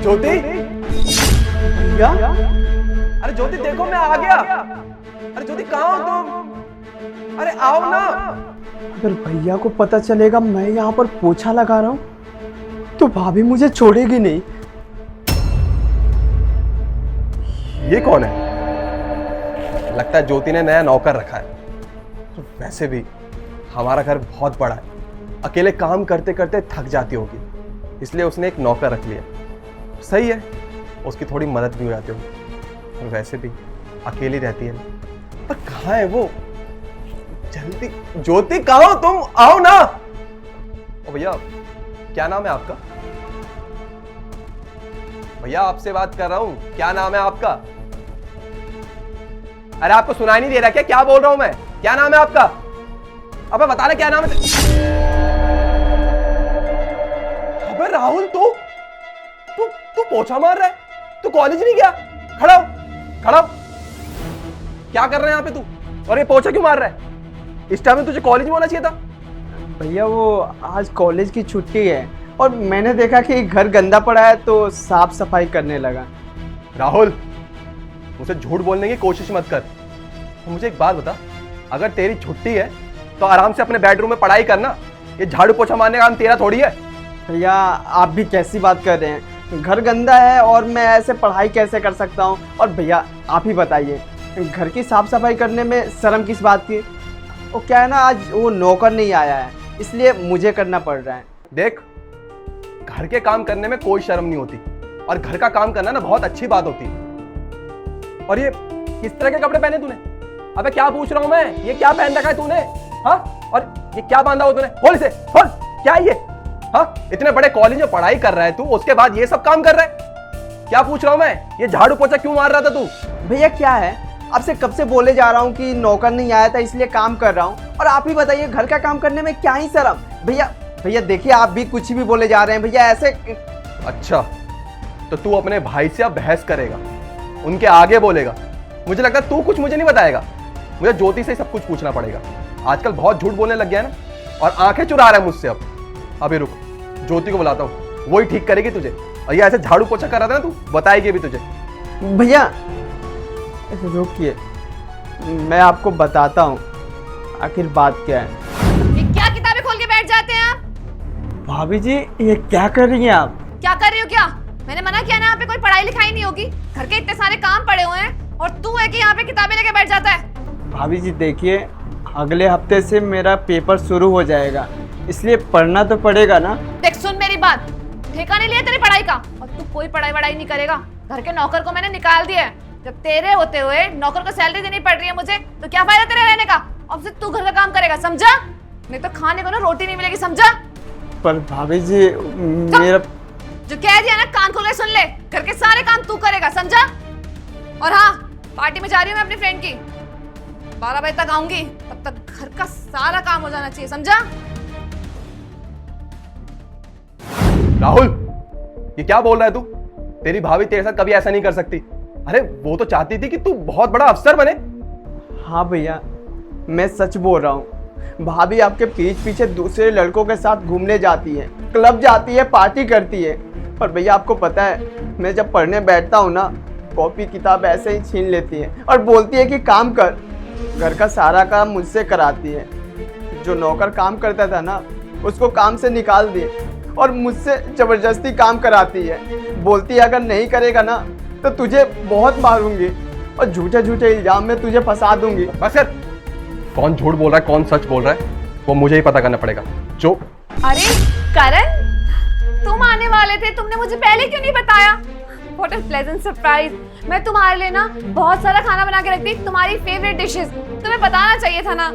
ज्योति, भैया अरे ज्योति देखो मैं आ गया। अरे ज्योति कहाँ हो तुम? अरे आओ ना। अगर भैया को पता चलेगा मैं यहाँ पर पोछा लगा रहा हूँ तो भाभी मुझे छोड़ेगी नहीं। ये कौन है? लगता है ज्योति ने नया नौकर रखा है। तो वैसे भी हमारा घर बहुत बड़ा है, अकेले काम करते करते थक जाती होगी, इसलिए उसने एक नौकर रख लिया। सही है, उसकी थोड़ी मदद भी हो जाती होगी। और वैसे भी अकेली रहती है ना। पर कहाँ है वो? जल्दी ज्योति, कहाँ हो तुम? आओ ना। ओ भैया, क्या नाम है आपका? भैया आपसे बात कर रहा हूं, क्या नाम है आपका? अरे आपको सुनाई नहीं दे रहा क्या? क्या बोल रहा हूं मैं? क्या नाम है आपका? अबे बता रहे क्या नाम है? अबे राहुल, तू तू तू पोछा मार रहा है? तू कॉलेज नहीं गया? खड़ा हो, खड़ा हो। क्या कर रहा है यहाँ पे तू? और ये पोछा क्यों मार रहा है? इस टाइम में तुझे कॉलेज में होना चाहिए था। भैया वो आज कॉलेज की छुट्टी है और मैंने देखा कि घर गंदा पड़ा है तो साफ सफाई करने लगा। राहुल, मुझसे झूठ बोलने की कोशिश मत कर। तो मुझे एक बात बता, अगर तेरी छुट्टी है तो आराम से अपने बेडरूम में पढ़ाई करना। ये झाड़ू पोछा मारने का काम तेरा थोड़ी है। भैया आप भी कैसी बात कर रहे हैं? घर गंदा है और मैं ऐसे पढ़ाई कैसे कर सकता हूँ? और भैया आप ही बताइए, घर की साफ सफाई करने में शर्म किस बात की? वो क्या है ना, आज वो नौकर नहीं आया है इसलिए मुझे करना पड़ रहा है। देख, घर के काम करने में कोई शर्म नहीं होती और घर का काम करना ना बहुत अच्छी बात होती है। और ये किस तरह के कपड़े पहने तूने? अबे क्या पूछ रहा हूं मैं, ये क्या पहन रखा है तूने? हाँ, और ये क्या बांधा हो तूने? खोल इसे, खोल। क्या है ये? हाँ, इतने बड़े कॉलेज में पढ़ाई कर रहा है तू, उसके बाद ये सब काम कर रहा है? क्या पूछ रहा हूं मैं? ये झाड़ू पोछा क्यों मार रहा था तू? भैया क्या है, आपसे कब से बोले जा रहा हूँ कि नौकर नहीं आया था इसलिए काम कर रहा हूँ, और आप ही बताइए घर का काम करने में क्या ही शर्म? भैया देखिए आप भी कुछ भी बोले जा रहे हैं भैया ऐसे। अच्छा, तो तू अपने भाई से अब बहस करेगा, उनके आगे बोलेगा? मुझे लगता है तू कुछ मुझे नहीं बताएगा, मुझे ज्योति से सब कुछ पूछना पड़ेगा। आजकल बहुत झूठ बोलने लग गया ना, और आंखें चुरा रहा है मुझसे अब। अभी रुक, ज्योति को बुलाता हूँ, वही ठीक करेगी तुझे। और ये ऐसे झाड़ू पोछा कर रहा था ना तू, बताएगी भी तुझे। भैया रुकिए, मैं आपको बताता हूँ आखिर बात क्या है। ये क्या किताबें खोल के बैठ जाते हैं आप? भाभी जी ये क्या कर रही हैं आप? क्या कर रही हो? क्या मैंने मना किया ना, यहाँ पे कोई पढ़ाई लिखाई नहीं होगी। घर के इतने सारे काम पड़े हुए हैं और तू है कि यहाँ पे किताबें लेके बैठ जाता है। भाभी जी देखिए, अगले हफ्ते से मेरा पेपर शुरू हो जाएगा, इसलिए पढ़ना तो पड़ेगा ना। देख सुन मेरी बात, ठेका नहीं लिया तेरी पढ़ाई का और तू कोई पढ़ाई वढ़ाई नहीं करेगा। घर के नौकर को मैंने निकाल दिया है। जब तेरे होते हुए नौकर को सैलरी देनी पड़ रही है मुझे, तो क्या फायदा तेरे रहने का? अब से तू घर का काम करेगा, समझा? नहीं तो खाने को ना रोटी नहीं मिलेगी, समझा? पर भाभी जी मेरा जो कह दिया ना कान खोल के सुन ले, घर के सारे काम तू करेगा, समझा? और हाँ, पार्टी में जा रही हूँ मैं अपनी फ्रेंड की, 12 बजे तक आऊंगी, तब तक घर का सारा काम हो जाना चाहिए, समझा? राहुल, ये क्या बोल रहा है तू? तेरी भाभी तेरे साथ कभी ऐसा नहीं कर सकती। अरे वो तो चाहती थी कि तू बहुत बड़ा अफसर बने। हाँ भैया मैं सच बोल रहा हूँ, भाभी आपके पीछे दूसरे लड़कों के साथ घूमने जाती है, क्लब जाती है, पार्टी करती है। पर भैया आपको पता है, मैं जब पढ़ने बैठता हूँ ना, कॉपी किताब ऐसे ही छीन लेती है और बोलती है कि काम कर। घर का सारा काम मुझसे कराती है। जो नौकर काम करता था ना, उसको काम से निकाल दिए और मुझसे जबरदस्ती काम कराती है। बोलती है अगर नहीं करेगा ना तो तुझे बहुत मारूंगी और झूठे झूठे इल्जाम में तुझे फंसा दूंगी। बस यार, कौन झूठ बोल रहा है कौन सच बोल रहा है वो मुझे ही पता करना पड़ेगा। जो अरे करण, तुम आने वाले थे, तुमने मुझे पहले क्यों नहीं बताया? What a pleasant surprise! मैं तुम्हारे लिए ना बहुत सारा खाना बना के रखती, तुम्हारी फेवरेट डिशेस, तुम्हें बताना चाहिए था ना।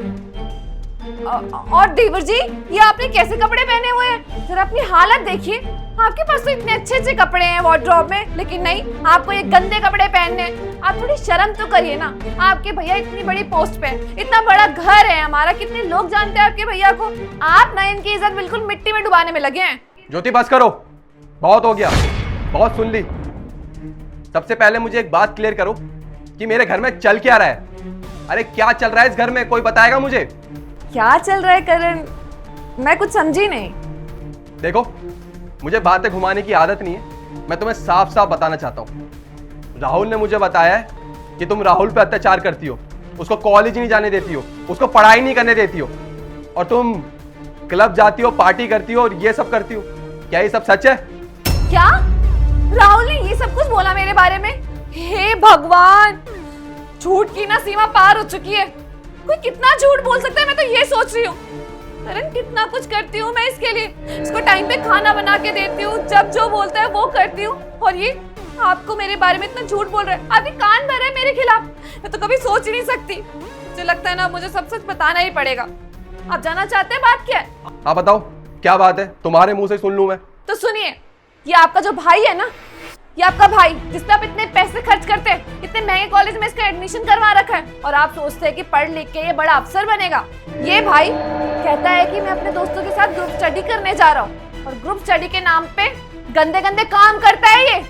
और देवर जी, ये आपने कैसे कपड़े पहने हुए हैं? जरा अपनी हालत देखिए। आपके पास तो इतने अच्छे अच्छे कपड़े हैं वार्डरोब में, लेकिन नहीं, आपको ये गंदे कपड़े पहनने हैं। आप थोड़ी शर्म तो करिए ना। आपके भैया इतनी बड़ी पोस्ट पे, इतना बड़ा घर है हमारा, कितने लोग जानते हैं आपके भैया को। आप ना इनकी इज्जत बिल्कुल मिट्टी में डुबाने में लगे हैं। ज्योति बस करो, बहुत हो गया, बहुत सुन ली। सबसे पहले मुझे एक बात क्लियर करो कि मेरे घर में चल क्या रहा है। अरे क्या चल रहा है इस घर में, कोई बताएगा मुझे? क्या चल रहा है करण? मैं कुछ समझी नहीं। देखो, मुझे बातें घुमाने की आदत नहीं है, मैं तुम्हें साफ साफ बताना चाहता हूँ, राहुल ने मुझे बताया है कि तुम राहुल पे अत्याचार करती हो, उसको कॉलेज नहीं जाने देती हो, उसको पढ़ाई नहीं करने देती हो, और तुम क्लब जाती हो, पार्टी करती हो और ये सब करती हो। क्या ये सब सच है? क्या राहुल ने ये सब कुछ बोला मेरे बारे में? हे भगवान, झूठ की ना सीमा पार हो चुकी है। कोई कितना झूठ बोल सकता है, मैं तो ये सोच रही हूँ। करण, कितना कुछ करती हूँ मैं इसके लिए, इसको टाइम पे खाना बना के देती हूँ, जब जो बोलता है वो करती हूँ, और ये आपको मेरे बारे में इतना झूठ बोल रहा है, आपके कान भर है मेरे खिलाफ। मैं तो कभी सोच ही नहीं सकती। मुझे लगता है ना, मुझे सब सच बताना ही पड़ेगा। आप जानना चाहते हैं बात क्या है? हाँ बताओ, क्या बात है, तुम्हारे मुंह से सुन लूं मैं। तो सुनिए, ये आपका जो भाई है ना, ये आपका भाई जिस पे आप इतने पैसे खर्च करते हैं, इतने महंगे कॉलेज में इसका एडमिशन करवा रखा है, और आप सोचते हैं कि पढ़ लिख के ये बड़ा अफसर बनेगा। ये भाई कहता है कि मैं अपने दोस्तों के साथ ग्रुप स्टडी करने जा रहा हूँ, और ग्रुप स्टडी के नाम पे गंदे गंदे काम करता है ये।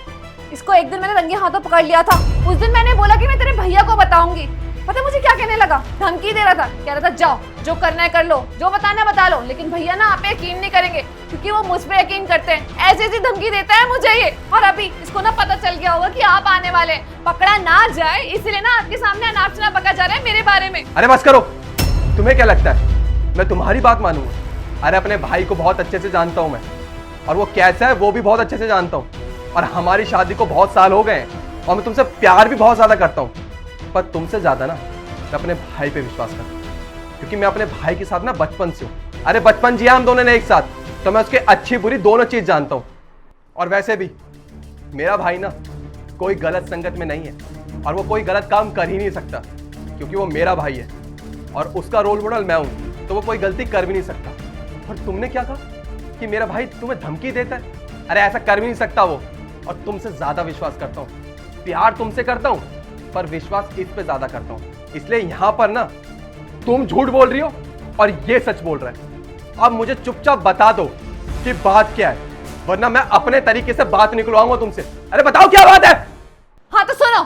इसको एक दिन मैंने रंगे हाथों पकड़ लिया था। उस दिन मैंने बोला कि मैं तेरे भैया को बताऊंगी। पता मुझे क्या कहने लगा? धमकी दे रहा था, कह रहा था जाओ जो करना है कर लो, जो बताना है बता लो, लेकिन भैया ना आप पे यकीन नहीं करेंगे, क्योंकि वो मुझ पे यकीन करते हैं। ऐसी ऐसी धमकी देता है मुझे ये। और अभी इसको ना पता चल गया होगा कि आप आने वाले हैं, पकड़ा ना जाए इसलिए ना आपके सामने अनाप शनाप बका जा रहा है मेरे बारे में। अरे बस करो, तुम्हें क्या लगता है मैं तुम्हारी बात मानूंगा? अरे अपने भाई को बहुत अच्छे से जानता हूँ मैं, और वो कैसा है वो भी बहुत अच्छे से जानता हूँ, और हमारी शादी को बहुत साल हो गए हैं, और मैं तुमसे प्यार भी बहुत ज्यादा करता हूँ। पर तुमसे ज्यादा ना मैं अपने भाई पे विश्वास करता हूँ, क्योंकि मैं अपने भाई के साथ ना बचपन से हूँ। अरे बचपन जिया हम दोनों ने एक साथ, तो मैं उसके अच्छी बुरी दोनों चीज जानता हूँ। और वैसे भी मेरा भाई ना कोई गलत संगत में नहीं है, और वो कोई गलत काम कर ही नहीं सकता, क्योंकि वो मेरा भाई है और उसका रोल मॉडल मैं हूँ, तो वो कोई गलती कर भी नहीं सकता। और तुमने क्या कहा कि मेरा भाई तुम्हें धमकी देता है? अरे ऐसा कर भी नहीं सकता वो। और तुमसे ज्यादा विश्वास करता हूँ, प्यार तुमसे करता हूँ, पर विश्वास इस पे ज्यादा करता हूँ। इसलिए यहां पर ना तुम झूठ बोल रही हो और ये सच बोल रहा है। अब मुझे चुपचाप बता दो कि बात क्या है, वरना मैं अपने तरीके से बात निकलवाऊंगा तुमसे। अरे बताओ क्या बात है? हाँ तो सुनो,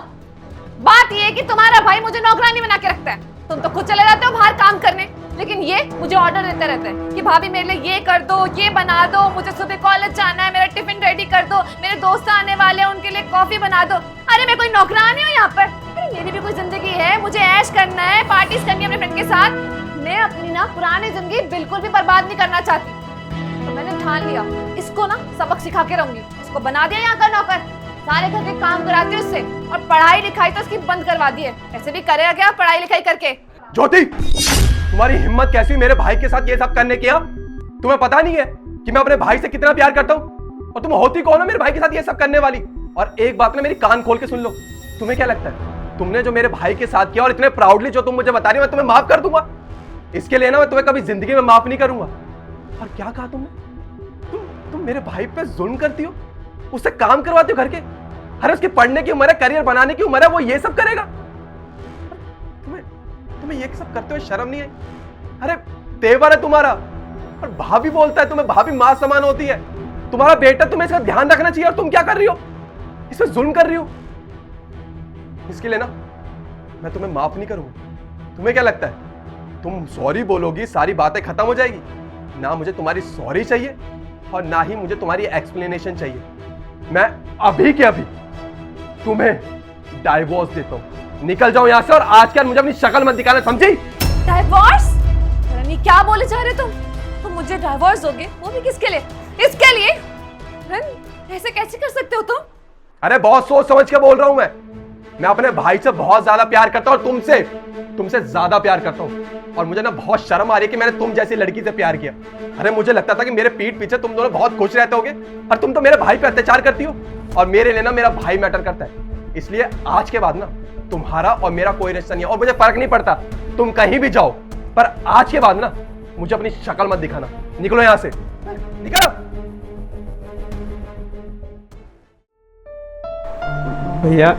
बात ये है कि तुम्हारा भाई मुझे नौकरानी बना के रखता है। तुम तो खुद चले जाते हो बाहर काम करने, लेकिन ये मुझे ऑर्डर देते रहते हैं कि भाभी मेरे लिए ये कर दो, ये बना दो, मुझे सुबह कॉलेज जाना है, मेरा टिफिन रेडी कर दो, मेरे दोस्त आने वाले हैं उनके लिए कॉफी बना दो। अरे मैं कोई नौकरानी हूँ यहाँ पर? अरे मेरी भी कोई जिंदगी है, मुझे ऐश करना है, पार्टीज करनी है अपने फ्रेंड के साथ। मैं अपनी ना पुरानी जिंदगी बिल्कुल भी बर्बाद नहीं करना चाहती, तो मैंने ठान लिया इसको ना सबक सिखा के रहूंगी। इसको बना दिया यहाँ का नौकर, सारे घर के काम कराती हूँ उससे, और पढ़ाई लिखाई तो उसकी बंद करवा दी है। ऐसे भी करेगा क्या पढ़ाई लिखाई करके? ज्योति, तुम्हारी हिम्मत कैसी मेरे भाई के साथ ये सब करने की? तुम्हें पता नहीं है कि मैं अपने भाई से कितना प्यार करता हूँ? और तुम होती कौन हो मेरे भाई के साथ ये सब करने वाली? और एक बात ना मेरी कान खोल के सुन लो, तुम्हें क्या लगता है तुमने जो मेरे भाई के साथ किया और इतने प्राउडली जो तुम मुझे बता रही हो, मैं तुम्हें माफ कर दूंगा? इसके लिए ना मैं तुम्हें कभी जिंदगी में माफ नहीं करूंगा। और क्या कहा तुमने? तुम मेरे भाई पे जुल्म करती हो, उससे काम करवाती हो घर के। अरे उसकी पढ़ने की उम्र है, करियर बनाने की उम्र है, वो ये सब करेगा? तुम्हें ये सब करते हुए शर्म नहीं आई? अरे तेवर है तुम्हारा, और भाभी बोलता है तुम्हें, भाभी मां समान होती है। तुम्हारा बेटा, तुम्हें इसका ध्यान रखना चाहिए, और तुम क्या कर रही हो? इसमें जुल्म कर रही हो। इसके लिए ना मैं तुम्हें माफ नहीं करूंगा। तुम्हें क्या लगता है तुम सॉरी बोलोगी सारी बातें खत्म हो जाएगी? ना मुझे तुम्हारी सॉरी चाहिए और ना ही मुझे तुम्हारी एक्सप्लेनेशन चाहिए। मैं अभी के अभी तुम्हें डाइवोर्स देता हूं। निकल जाओ यहां से, और आज के बाद मुझे अपनी शक्ल मत दिखाना, समझी? डाइवोर्स? रानी क्या बोले जा रहे तुम मुझे डाइवोर्स दोगे? वो भी किसके लिए? इसके लिए? रन, ऐसे कैसे कर सकते हो तुम? अरे बहुत सोच समझ के बोल रहा हूं मैं अपने भाई से बहुत ज्यादा प्यार करता हूं, और तुमसे ज्यादा प्यार करता हूं। और मुझे ना बहुत शर्म आ रही है कि मैंने तुम जैसी लड़की से प्यार किया। अरे मुझे लगता था कि मेरे पीठ पीछे तुम दोनों बहुत खुश रहते होगे, और तुम तो मेरे भाई पे अत्याचार करती हो। और मेरे लिए ना मेरा भाई मैटर करता है, इसलिए आज के बाद ना तुम्हारा और मेरा कोई रिश्ता नहीं है। और मुझे फर्क नहीं पड़ता तुम कहीं भी जाओ, पर आज के बाद ना मुझे अपनी शक्ल मत दिखाना। निकलो यहां से, निकलो। भैया